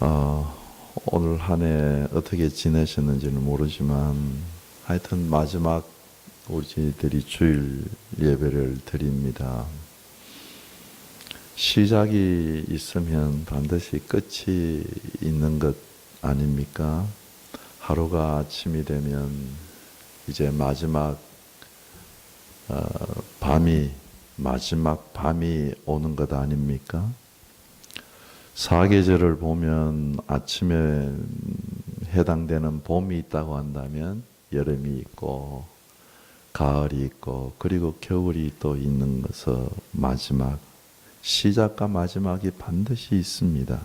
어, 오늘 한 해 어떻게 지내셨는지는 모르지만 하여튼 마지막 우리들이 주일 예배를 드립니다. 시작이 있으면 반드시 끝이 있는 것 아닙니까? 하루가 아침이 되면 이제 마지막 밤이 오는 것 아닙니까? 사계절을 보면 아침에 해당되는 봄이 있다고 한다면 여름이 있고 가을이 있고 그리고 겨울이 또 있는 것은 시작과 마지막이 반드시 있습니다.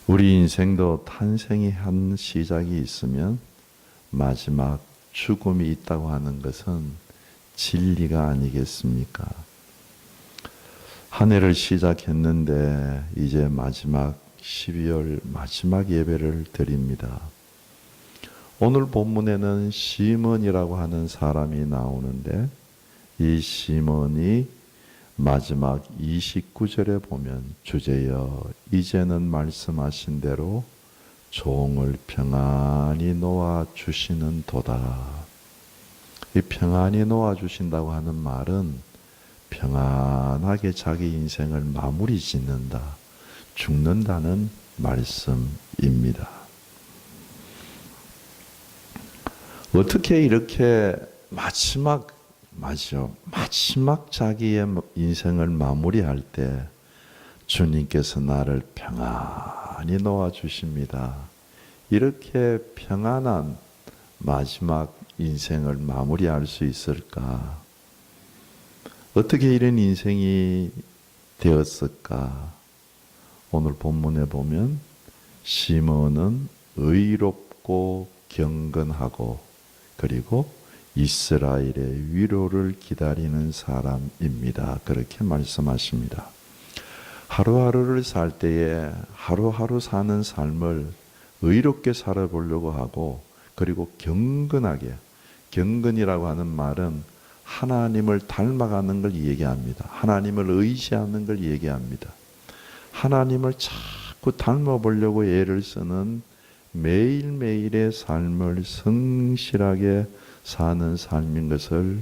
우리 인생도 탄생이 한 시작이 있으면 마지막 죽음이 있다고 하는 것은 진리가 아니겠습니까? 한 해를 시작했는데 이제 마지막 12월 마지막 예배를 드립니다. 오늘 본문에는 시몬이라고 하는 사람이 나오는데 이 시몬이 마지막 29절에 보면 주제여 이제는 말씀하신 대로 종을 평안히 놓아주시는 도다. 이 평안히 놓아주신다고 하는 말은 평안하게 자기 인생을 마무리 짓는다, 죽는다는 말씀입니다. 어떻게 이렇게 마지막 자기의 인생을 마무리할 때 주님께서 나를 평안히 놓아주십니다. 이렇게 평안한 마지막 인생을 마무리할 수 있을까? 어떻게 이런 인생이 되었을까? 오늘 본문에 보면 시몬은 의롭고 경건하고 그리고 이스라엘의 위로를 기다리는 사람입니다. 그렇게 말씀하십니다. 하루하루를 살 때에 하루하루 사는 삶을 의롭게 살아보려고 하고 그리고 경건이라고 하는 말은 하나님을 닮아가는 걸 얘기합니다. 하나님을 의지하는 걸 얘기합니다. 하나님을 자꾸 닮아보려고 애를 쓰는 매일매일의 삶을 성실하게 사는 삶인 것을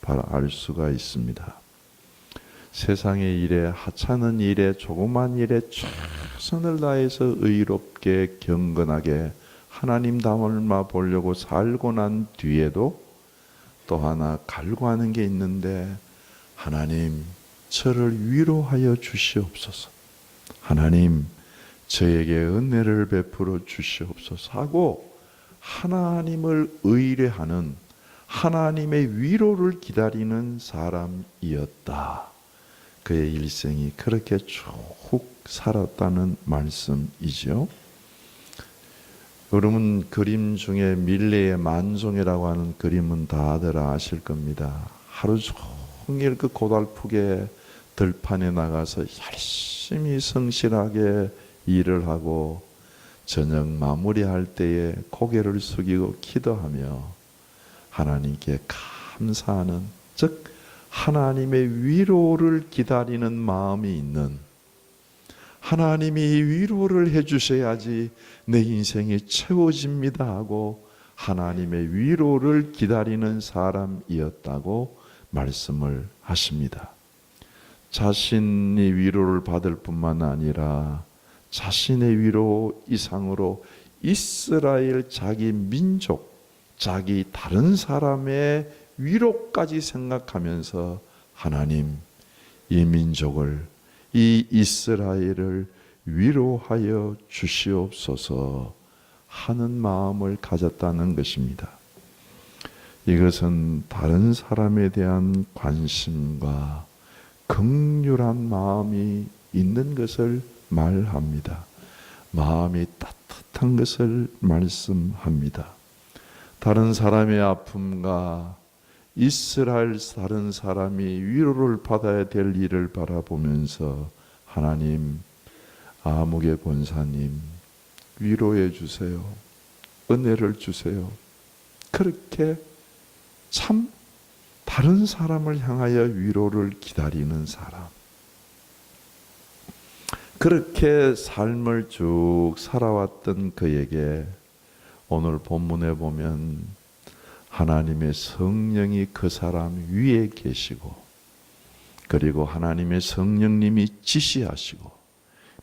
알 수가 있습니다. 세상의 일에 하찮은 일에 조그만 일에 최선을 다해서 의롭게 경건하게 하나님 닮아보려고 살고 난 뒤에도 또 하나 갈구하는 게 있는데 하나님 저를 위로하여 주시옵소서. 하나님 저에게 은혜를 베풀어 주시옵소서 하고 하나님을 의뢰하는 하나님의 위로를 기다리는 사람이었다. 그의 일생이 그렇게 쭉 살았다는 말씀이죠. 여러분 그림 중에 밀레의 만종이라고 하는 그림은 다들 아실 겁니다. 하루 종일 그 고달프게 들판에 나가서 열심히 성실하게 일을 하고 저녁 마무리할 때에 고개를 숙이고 기도하며 하나님께 감사하는, 즉 하나님의 위로를 기다리는 마음이 있는, 하나님이 위로를 해주셔야지 내 인생이 채워집니다 하고 하나님의 위로를 기다리는 사람이었다고 말씀을 하십니다. 자신이 위로를 받을 뿐만 아니라 자신의 위로 이상으로 이스라엘 자기 민족, 자기 다른 사람의 위로까지 생각하면서 하나님 이 민족을, 이 이스라엘을 위로하여 주시옵소서 하는 마음을 가졌다는 것입니다. 이것은 다른 사람에 대한 관심과 긍휼한 마음이 있는 것을 말합니다. 마음이 따뜻한 것을 말씀합니다. 다른 사람의 아픔과 이스라엘 다른 사람이 위로를 받아야 될 일을 바라보면서 하나님, 아무개 권사님 위로해 주세요. 은혜를 주세요. 그렇게 참 다른 사람을 향하여 위로를 기다리는 사람. 그렇게 삶을 쭉 살아왔던 그에게 오늘 본문에 보면 하나님의 성령이 그 사람 위에 계시고, 그리고 하나님의 성령님이 지시하시고,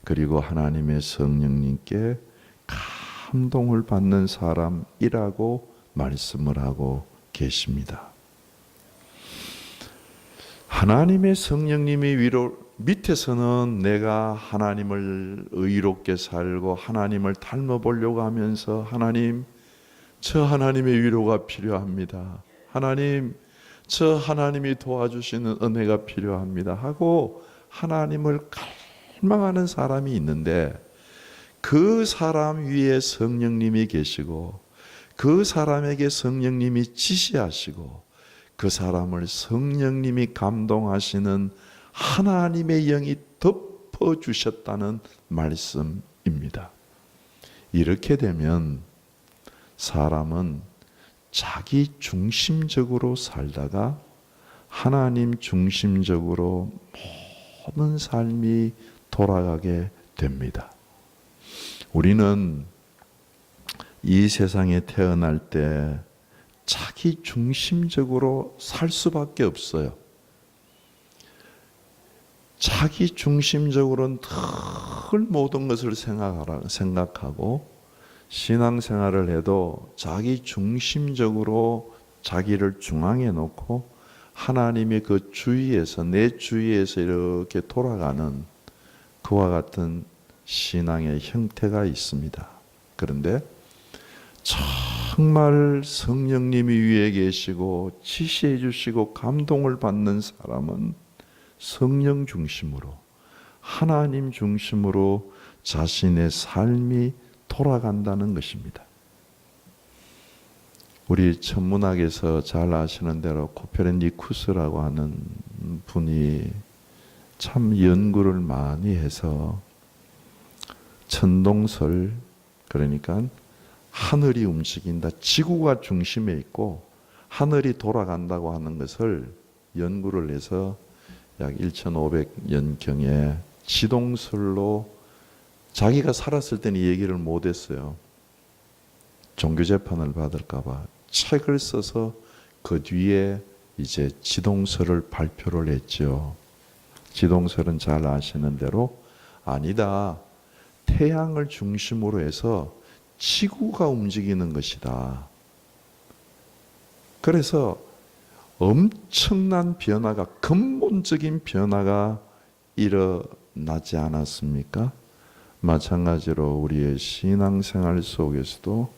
그리고 하나님의 성령님께 감동을 받는 사람이라고 말씀을 하고 계십니다. 하나님의 성령님이 밑에서는 내가 하나님을 의롭게 살고 하나님을 닮아보려고 하면서 하나님, 저 하나님의 위로가 필요합니다. 하나님, 저 하나님이 도와주시는 은혜가 필요합니다 하고 하나님을 갈망하는 사람이 있는데, 그 사람 위에 성령님이 계시고 그 사람에게 성령님이 지시하시고 그 사람을 성령님이 감동하시는 하나님의 영이 덮어주셨다는 말씀입니다. 이렇게 되면 사람은 자기 중심적으로 살다가 하나님 중심적으로 모든 삶이 돌아가게 됩니다. 우리는 이 세상에 태어날 때 자기 중심적으로 살 수밖에 없어요. 자기 중심적으로는 늘 모든 것을 생각하고 신앙생활을 해도 자기 중심적으로 자기를 중앙에 놓고 하나님의 그 주위에서, 내 주위에서 이렇게 돌아가는 그와 같은 신앙의 형태가 있습니다. 그런데 정말 성령님이 위에 계시고 지시해 주시고 감동을 받는 사람은 성령 중심으로, 하나님 중심으로 자신의 삶이 돌아간다는 것입니다. 우리 천문학에서 잘 아시는 대로 코페르니쿠스라고 하는 분이 참 연구를 많이 해서 천동설, 그러니까 하늘이 움직인다, 지구가 중심에 있고 하늘이 돌아간다고 하는 것을 연구를 해서 약 1500년경에 지동설로, 자기가 살았을 때는 이 얘기를 못했어요. 종교재판을 받을까봐 책을 써서 그 뒤에 이제 지동설을 발표를 했죠. 지동설은 잘 아시는 대로 아니다, 태양을 중심으로 해서 지구가 움직이는 것이다. 그래서 엄청난 변화가, 근본적인 변화가 일어나지 않았습니까? 마찬가지로 우리의 신앙생활 속에서도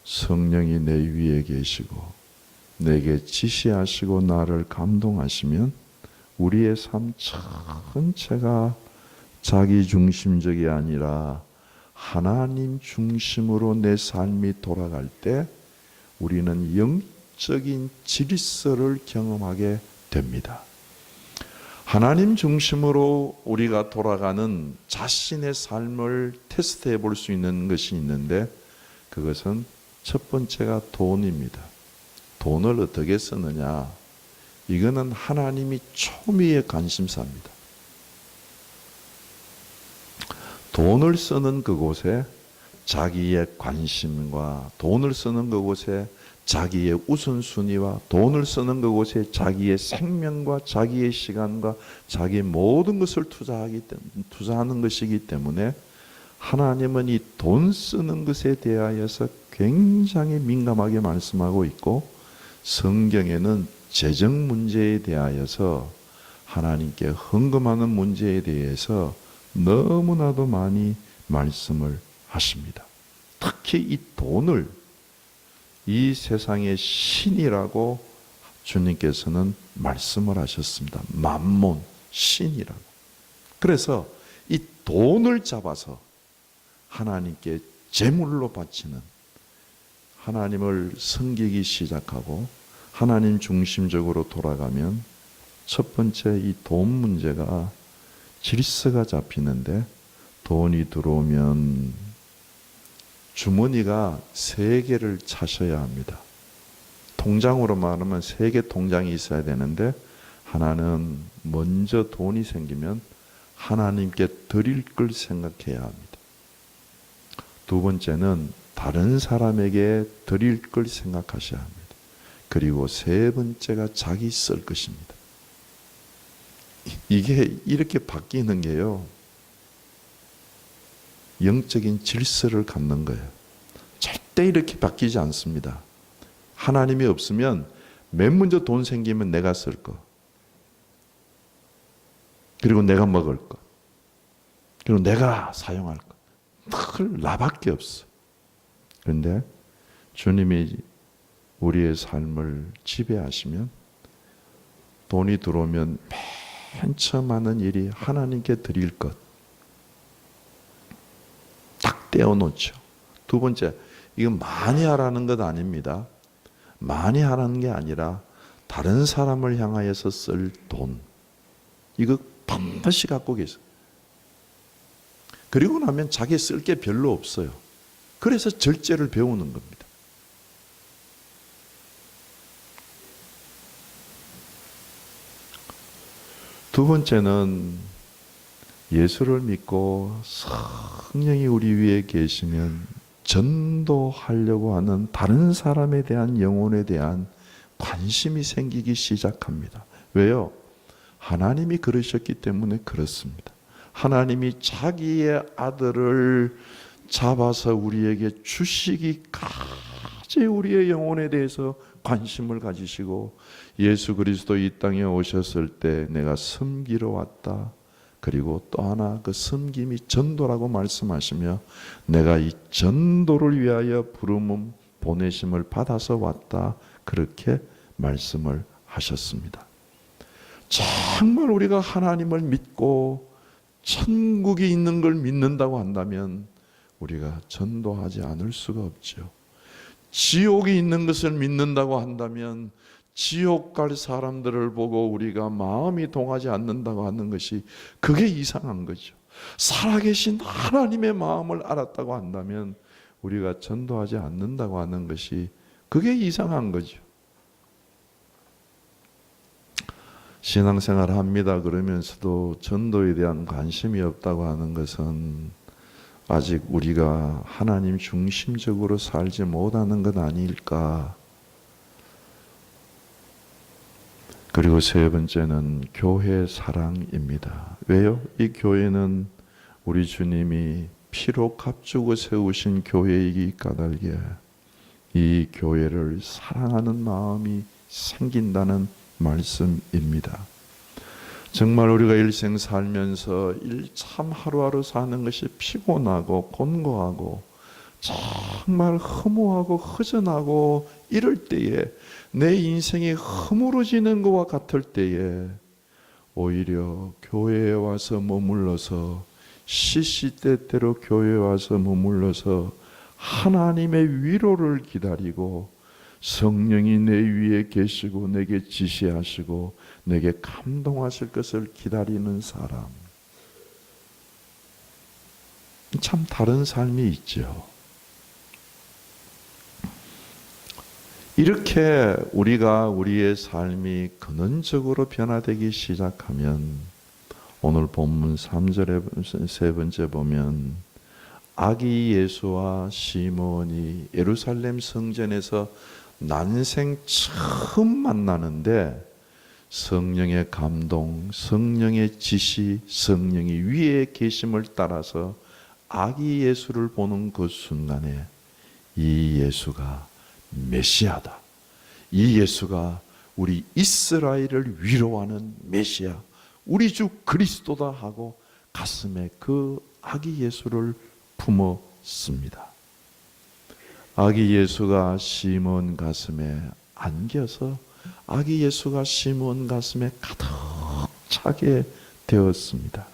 성령이 내 위에 계시고 내게 지시하시고 나를 감동하시면 우리의 삶 전체가 자기 중심적이 아니라 하나님 중심으로 내 삶이 돌아갈 때 우리는 영적인 질서를 경험하게 됩니다. 하나님 중심으로 우리가 돌아가는 자신의 삶을 테스트해 볼 수 있는 것이 있는데, 그것은 첫 번째가 돈입니다. 돈을 어떻게 쓰느냐, 이거는 하나님이 초미의 관심사입니다. 돈을 쓰는 그곳에 자기의 관심과 돈을 쓰는 그곳에 자기의 우선순위와 돈을 쓰는 그곳에 자기의 생명과 자기의 시간과 자기의 모든 것을 투자하는 것이기 때문에 하나님은 이 돈 쓰는 것에 대하여서 굉장히 민감하게 말씀하고 있고, 성경에는 재정 문제에 대하여서 하나님께 헌금하는 문제에 대해서 너무나도 많이 말씀을 하십니다. 특히 이 돈을 이 세상의 신이라고 주님께서는 말씀을 하셨습니다. 만몬, 신이라고. 그래서 이 돈을 잡아서 하나님께 제물로 바치는, 하나님을 섬기기 시작하고 하나님 중심적으로 돌아가면 첫 번째 이 돈 문제가 질서가 잡히는데, 돈이 들어오면 주머니가 3개를 차셔야 합니다. 통장으로 말하면 3개 통장이 있어야 되는데, 하나는 먼저 돈이 생기면 하나님께 드릴 걸 생각해야 합니다. 두 번째는 다른 사람에게 드릴 걸 생각하셔야 합니다. 그리고 세 번째가 자기 쓸 것입니다. 이게 이렇게 바뀌는 게요, 영적인 질서를 갖는 거예요. 절대 이렇게 바뀌지 않습니다. 하나님이 없으면 맨 먼저 돈 생기면 내가 쓸 거, 그리고 내가 먹을 거, 그리고 내가 사용할 거, 늘 나밖에 없어. 그런데 주님이 우리의 삶을 지배하시면 돈이 들어오면 맨 처음 하는 일이 하나님께 드릴 것 딱 떼어놓죠. 두 번째, 이건 많이 하라는 것 아닙니다. 많이 하라는 게 아니라 다른 사람을 향하여서 쓸 돈, 이거 반드시 갖고 계세요. 그리고 나면 자기 쓸 게 별로 없어요. 그래서 절제를 배우는 겁니다. 두 번째는 예수를 믿고 성령이 우리 위에 계시면 전도하려고 하는 다른 사람에 대한, 영혼에 대한 관심이 생기기 시작합니다. 왜요? 하나님이 그러셨기 때문에 그렇습니다. 하나님이 자기의 아들을 잡아서 우리에게 주시기까지 우리의 영혼에 대해서 관심을 가지시고, 예수 그리스도 이 땅에 오셨을 때 내가 섬기러 왔다. 그리고 또 하나, 그 섬김이 전도라고 말씀하시며 내가 이 전도를 위하여 부름을 보내심을 받아서 왔다. 그렇게 말씀을 하셨습니다. 정말 우리가 하나님을 믿고 천국이 있는 걸 믿는다고 한다면 우리가 전도하지 않을 수가 없죠. 지옥이 있는 것을 믿는다고 한다면 지옥 갈 사람들을 보고 우리가 마음이 동하지 않는다고 하는 것이, 그게 이상한 거죠. 살아계신 하나님의 마음을 알았다고 한다면 우리가 전도하지 않는다고 하는 것이, 그게 이상한 거죠. 신앙생활 합니다 그러면서도 전도에 대한 관심이 없다고 하는 것은 아직 우리가 하나님 중심적으로 살지 못하는 것 아닐까. 그리고 세 번째는 교회 사랑입니다. 왜요? 이 교회는 우리 주님이 피로 값주고 세우신 교회이기 까닭에 이 교회를 사랑하는 마음이 생긴다는 말씀입니다. 정말 우리가 일생 살면서 참 하루하루 사는 것이 피곤하고 곤고하고 정말 허무하고 허전하고 이럴 때에, 내 인생이 허물어지는 것과 같을 때에 오히려 교회에 와서 머물러서, 시시때때로 교회에 와서 머물러서 하나님의 위로를 기다리고 성령이 내 위에 계시고 내게 지시하시고 내게 감동하실 것을 기다리는 사람, 참 다른 삶이 있죠. 이렇게 우리가 우리의 삶이 근원적으로 변화되기 시작하면, 오늘 본문 3절에 세 번째 보면 아기 예수와 시몬이 예루살렘 성전에서 난생 처음 만나는데 성령의 감동, 성령의 지시, 성령이 위에 계심을 따라서 아기 예수를 보는 그 순간에 이 예수가 메시아다, 이 예수가 우리 이스라엘을 위로하는 메시아, 우리 주 그리스도다 하고 가슴에 그 아기 예수를 품었습니다. 아기 예수가 시몬 가슴에 안겨서 아기 예수가 시몬 가슴에 가득 차게 되었습니다.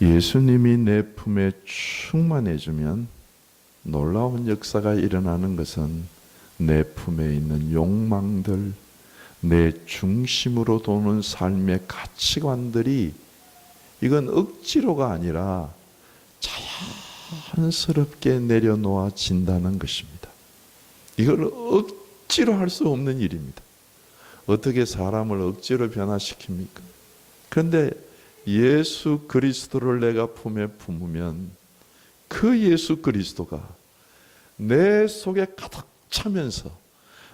예수님이 내 품에 충만해지면 놀라운 역사가 일어나는 것은 내 품에 있는 욕망들, 내 중심으로 도는 삶의 가치관들이, 이건 억지로가 아니라 자연스럽게 내려놓아진다는 것입니다. 이걸 억지로 할 수 없는 일입니다. 어떻게 사람을 억지로 변화시킵니까? 그런데 예수 그리스도를 내가 품에 품으면 그 예수 그리스도가 내 속에 가득 차면서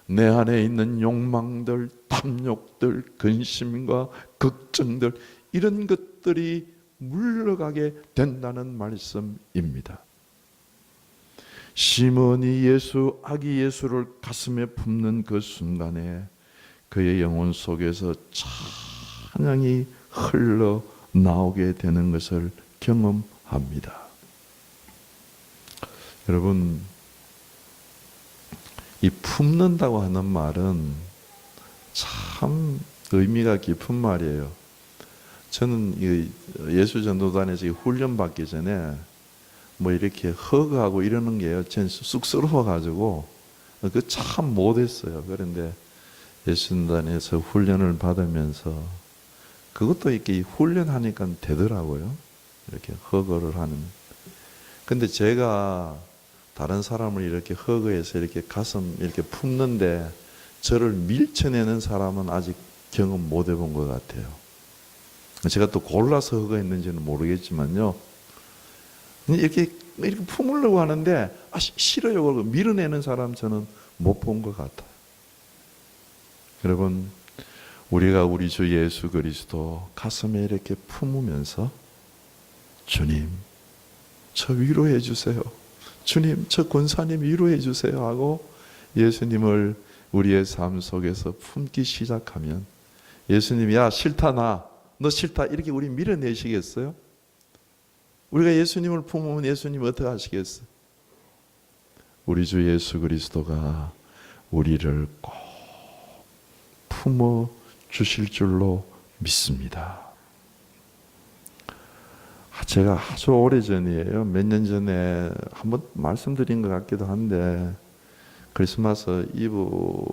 내 안에 있는 욕망들, 탐욕들, 근심과 걱정들, 이런 것들이 물러가게 된다는 말씀입니다. 시몬이 아기 예수를 가슴에 품는 그 순간에 그의 영혼 속에서 찬양이 흘러나오게 되는 것을 경험합니다. 여러분, 이 품는다고 하는 말은 참 의미가 깊은 말이에요. 저는 예수 전도단에서 훈련 받기 전에 뭐 이렇게 허그하고 이러는 게요, 저는 쑥스러워가지고 그 참 못했어요. 그런데 예수 전도단에서 훈련을 받으면서 그것도 이렇게 훈련하니까 되더라고요. 이렇게 허그를 하는. 근데 제가 다른 사람을 이렇게 허그해서 이렇게 가슴 이렇게 품는데 저를 밀쳐내는 사람은 아직 경험 못 해본 것 같아요. 제가 또 골라서 허그했는지는 모르겠지만요. 이렇게 품으려고 하는데 싫어요. 그러고 밀어내는 사람 저는 못 본 것 같아요. 여러분, 우리가 우리 주 예수 그리스도 가슴에 이렇게 품으면서 주님, 저 위로해 주세요. 주님, 저 권사님 위로해 주세요 하고 예수님을 우리의 삶 속에서 품기 시작하면 예수님이 야 싫다 너 싫다 이렇게 우리 밀어내시겠어요? 우리가 예수님을 품으면 예수님 어떻게 하시겠어요? 우리 주 예수 그리스도가 우리를 꼭 품어 주실 줄로 믿습니다. 제가 아주 오래전이에요. 몇 년 전에 한번 말씀드린 것 같기도 한데 크리스마스 이브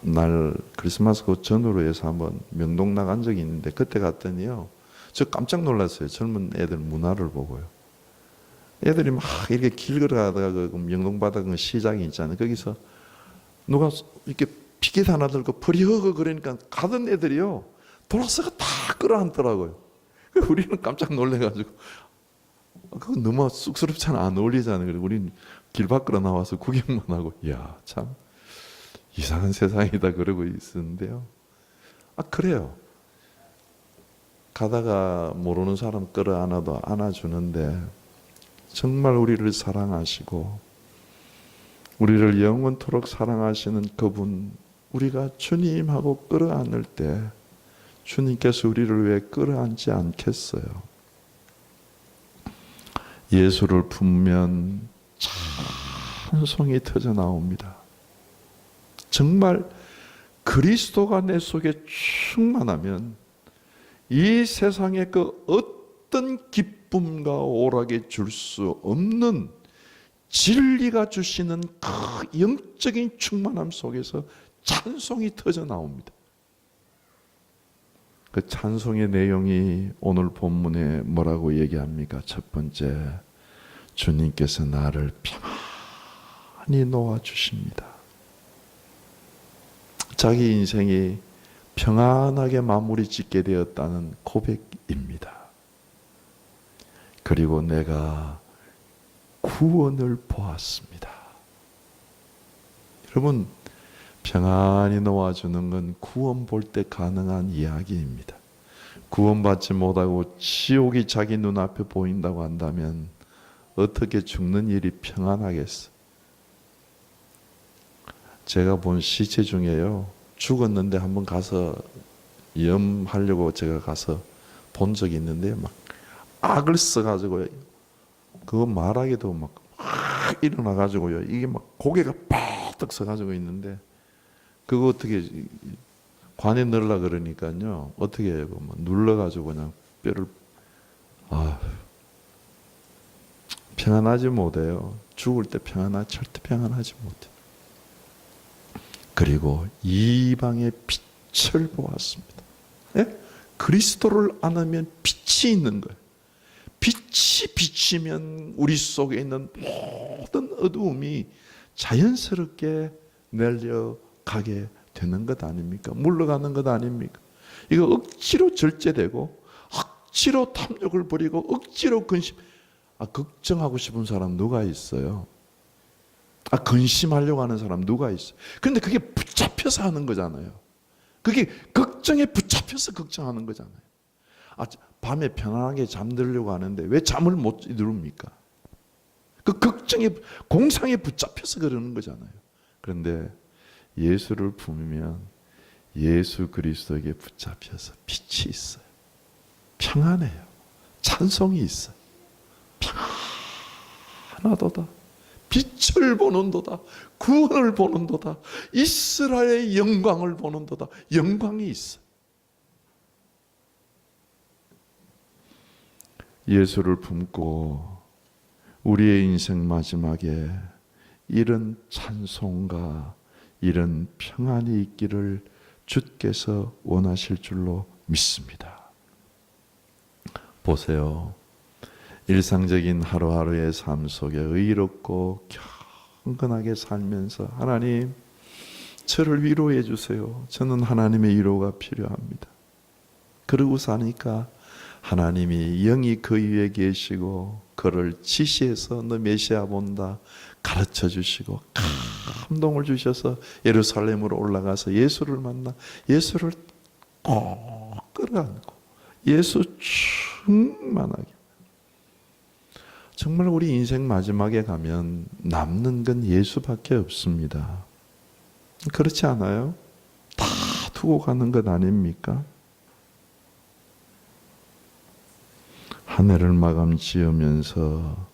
날 크리스마스 그 전후로 해서 한번 명동 나간 적이 있는데 그때 갔더니요, 저 깜짝 놀랐어요. 젊은 애들 문화를 보고요. 애들이 막 이렇게 길 걸어가다가 그 명동바다 그 시장이 있잖아요. 거기서 누가 이렇게 피켓 하나 들고 퍼리허그 그러니까 가던 애들이요 돌아서가 다 끌어안더라고요. 우리는 깜짝 놀래가지고 그거 너무 쑥스럽잖아. 안 어울리잖아요. 그래서 우리는 길 밖으로 나와서 구경만 하고 이야 참 이상한 세상이다 그러고 있었는데요. 그래요. 가다가 모르는 사람 끌어안아도 안아주는데 정말 우리를 사랑하시고 우리를 영원토록 사랑하시는 그분, 우리가 주님하고 끌어안을 때 주님께서 우리를 왜 끌어안지 않겠어요? 예수를 품으면 찬송이 터져 나옵니다. 정말 그리스도가 내 속에 충만하면 이 세상에 그 어떤 기쁨과 오락에 줄 수 없는 진리가 주시는 그 영적인 충만함 속에서 찬송이 터져 나옵니다. 그 찬송의 내용이 오늘 본문에 뭐라고 얘기합니까? 첫 번째, 주님께서 나를 평안히 놓아주십니다. 자기 인생이 평안하게 마무리 짓게 되었다는 고백입니다. 그리고 내가 구원을 보았습니다. 여러분, 평안히 놓아주는 건 구원 볼 때 가능한 이야기입니다. 구원받지 못하고 지옥이 자기 눈앞에 보인다고 한다면 어떻게 죽는 일이 평안하겠어? 제가 본 시체 중에요, 죽었는데 한번 가서 염하려고 제가 가서 본 적이 있는데 막 악을 써가지고 그거 말하기도 막 일어나가지고요, 이게 막 고개가 빡 서가지고 있는데 그거 어떻게 관에 넣으려 그러니까요, 어떻게 해요? 뭐 눌러가지고 그냥 뼈를 평안하지 못해요. 죽을 때 절대 평안하지 못해. 그리고 이방의 빛을 보았습니다. 예? 그리스도를 안으면 빛이 있는 거예요. 빛이 비치면 우리 속에 있는 모든 어두움이 자연스럽게 내려가게 되는 것 아닙니까? 물러가는 것 아닙니까? 이거 억지로 절제되고 억지로 탐욕을 부리고 억지로 근심. 걱정하고 싶은 사람 누가 있어요? 근심하려고 하는 사람 누가 있어요? 그런데 그게 붙잡혀서 하는 거잖아요. 그게 걱정에 붙잡혀서 걱정하는 거잖아요. 밤에 편안하게 잠들려고 하는데 왜 잠을 못 이룹니까? 그 걱정에, 공상에 붙잡혀서 그러는 거잖아요. 그런데 예수를 품으면 예수 그리스도에게 붙잡혀서 빛이 있어요. 평안해요. 찬송이 있어요. 평안하도다. 빛을 보는도다. 구원을 보는도다. 이스라엘의 영광을 보는도다. 영광이 있어요. 예수를 품고 우리의 인생 마지막에 이런 찬송과 이런 평안이 있기를 주께서 원하실 줄로 믿습니다. 보세요. 일상적인 하루하루의 삶 속에 의롭고 경건하게 살면서 하나님, 저를 위로해 주세요. 저는 하나님의 위로가 필요합니다. 그러고 사니까 하나님이 영이 그 위에 계시고 그를 지시해서 너 메시아 본다 가르쳐 주시고 감동을 주셔서 예루살렘으로 올라가서 예수를 만나 예수를 꼭 끌어안고 예수 충만하게. 정말 우리 인생 마지막에 가면 남는 건 예수밖에 없습니다. 그렇지 않아요? 다 두고 가는 것 아닙니까? 한 해를 마감 지으면서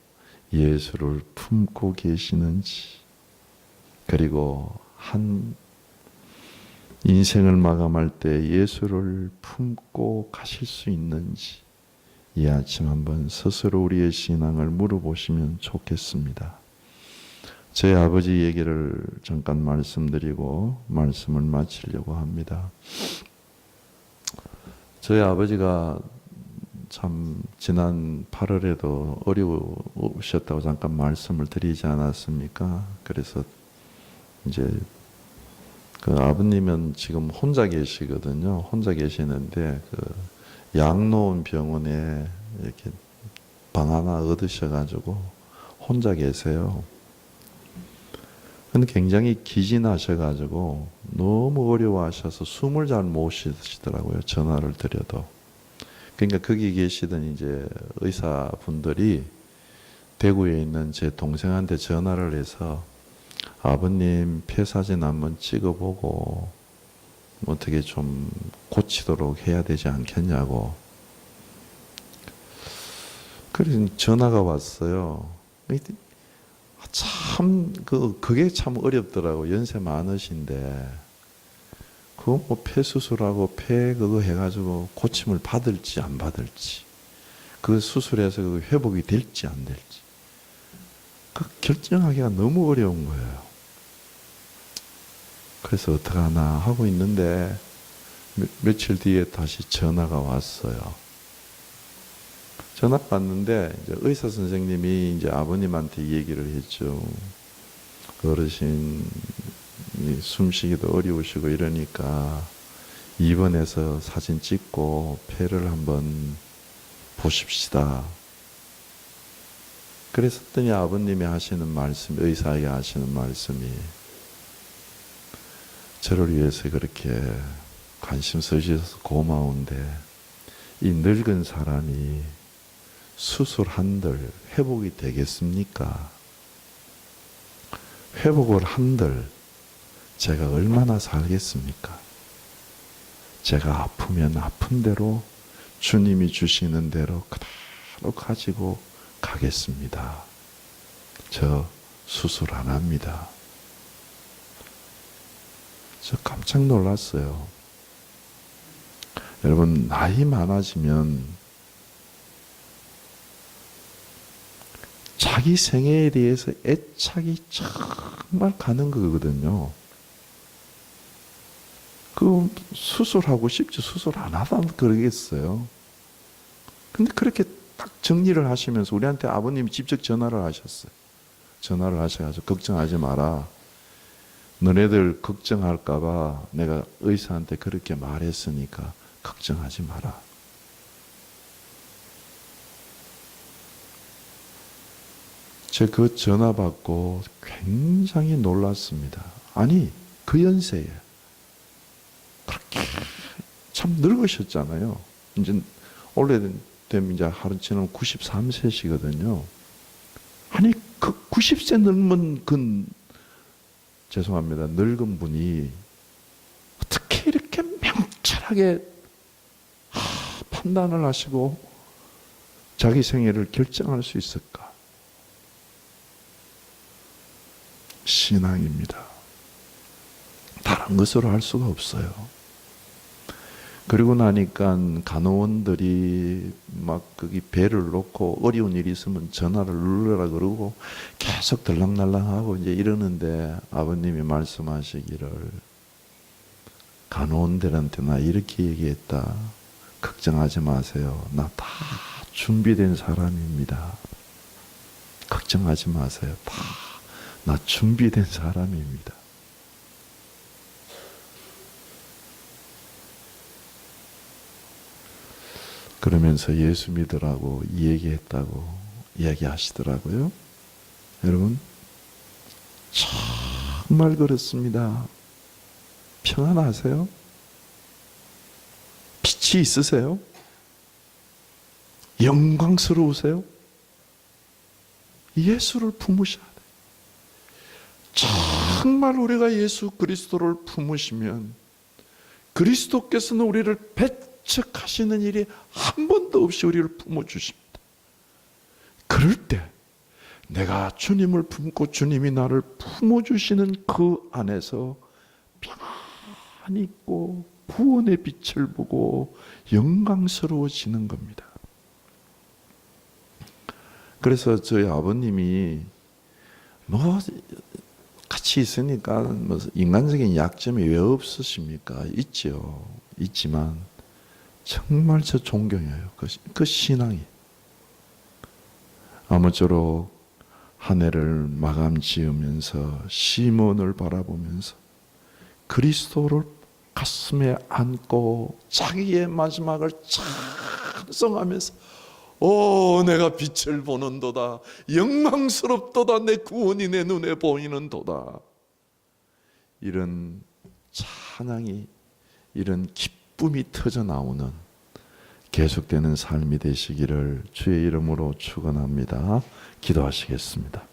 예수를 품고 계시는지, 그리고 한 인생을 마감할 때 예수를 품고 가실 수 있는지, 이 아침 한번 스스로 우리의 신앙을 물어보시면 좋겠습니다. 저희 아버지 얘기를 잠깐 말씀드리고 말씀을 마치려고 합니다. 저희 아버지가 참 지난 8월에도 어려우셨다고 잠깐 말씀을 드리지 않았습니까? 그래서 이제 그 아버님은 지금 혼자 계시거든요. 혼자 계시는데 그 양로원 병원에 이렇게 방 하나 얻으셔가지고 혼자 계세요. 근데 굉장히 기진하셔가지고 너무 어려워하셔서 숨을 잘 못 쉬시더라고요. 전화를 드려도. 그러니까 거기 계시던 이제 의사분들이 대구에 있는 제 동생한테 전화를 해서 아버님 폐사진 한번 찍어보고 어떻게 좀 고치도록 해야 되지 않겠냐고. 그래서 전화가 왔어요. 참 그게 참 어렵더라고. 연세 많으신데 그거 뭐 폐수술하고 폐 그거 해가지고 고침을 받을지 안 받을지, 그 수술해서 그 회복이 될지 안 될지 그 결정하기가 너무 어려운 거예요. 그래서 어떡하나 하고 있는데 며칠 뒤에 다시 전화가 왔어요. 전화 왔는데 이제 의사 선생님이 이제 아버님한테 얘기를 했죠. 어르신 숨쉬기도 어려우시고 이러니까 입원해서 사진 찍고 폐를 한번 보십시다. 그랬더니 아버님이 하시는 말씀, 의사에게 하시는 말씀이 저를 위해서 그렇게 관심 쓰셔서 고마운데 이 늙은 사람이 수술 한들 회복이 되겠습니까? 회복을 한들 제가 얼마나 살겠습니까? 제가 아프면 아픈 대로 주님이 주시는 대로 그대로 가지고 가겠습니다. 저 수술 안 합니다. 저 깜짝 놀랐어요. 여러분, 나이 많아지면 자기 생애에 대해서 애착이 정말 가는 거거든요. 그 수술하고 싶지 수술 안 하다면 그러겠어요. 근데 그렇게 딱 정리를 하시면서 우리한테 아버님이 직접 전화를 하셨어요. 전화를 하셔가지고 걱정하지 마라. 너네들 걱정할까봐 내가 의사한테 그렇게 말했으니까 걱정하지 마라. 제가 그 전화 받고 굉장히 놀랐습니다. 아니, 그 연세에 그렇게 참 늙으셨잖아요. 이제 오래되면 이제 하루 지나면 93세시거든요. 아니, 그 90세 넘은 죄송합니다. 늙은 분이 어떻게 이렇게 명철하게 판단을 하시고 자기 생애를 결정할 수 있을까? 신앙입니다. 다른 것으로 할 수가 없어요. 그리고 나니까 간호원들이 막 거기 배를 놓고 어려운 일이 있으면 전화를 누르라 그러고 계속 들락날락하고 이제 이러는데 아버님이 말씀하시기를 간호원들한테 나 이렇게 얘기했다. 걱정하지 마세요. 나 다 준비된 사람입니다. 걱정하지 마세요. 나 준비된 사람입니다. 그러면서 예수 믿으라고 얘기했다고 이야기하시더라고요. 여러분, 정말 그렇습니다. 평안하세요? 빛이 있으세요? 영광스러우세요? 예수를 품으셔야 돼요. 정말 우리가 예수 그리스도를 품으시면 그리스도께서는 우리를 배척하시는 일이 한 번도 없이 우리를 품어주십니다. 그럴 때 내가 주님을 품고 주님이 나를 품어주시는 그 안에서 평안이 있고 구원의 빛을 보고 영광스러워지는 겁니다. 그래서 저희 아버님이 같이 있으니까 인간적인 약점이 왜 없으십니까? 있죠. 있지만 정말 저 존경해요. 그 신앙이. 아무쪼록 한 해를 마감 지으면서 시몬을 바라보면서 그리스도를 가슴에 안고 자기의 마지막을 찬송하면서 내가 빛을 보는도다. 영광스럽도다. 내 구원이 내 눈에 보이는도다. 이런 찬양이, 이런 기쁨이 터져 나오는 계속되는 삶이 되시기를 주의 이름으로 축원합니다. 기도하시겠습니다.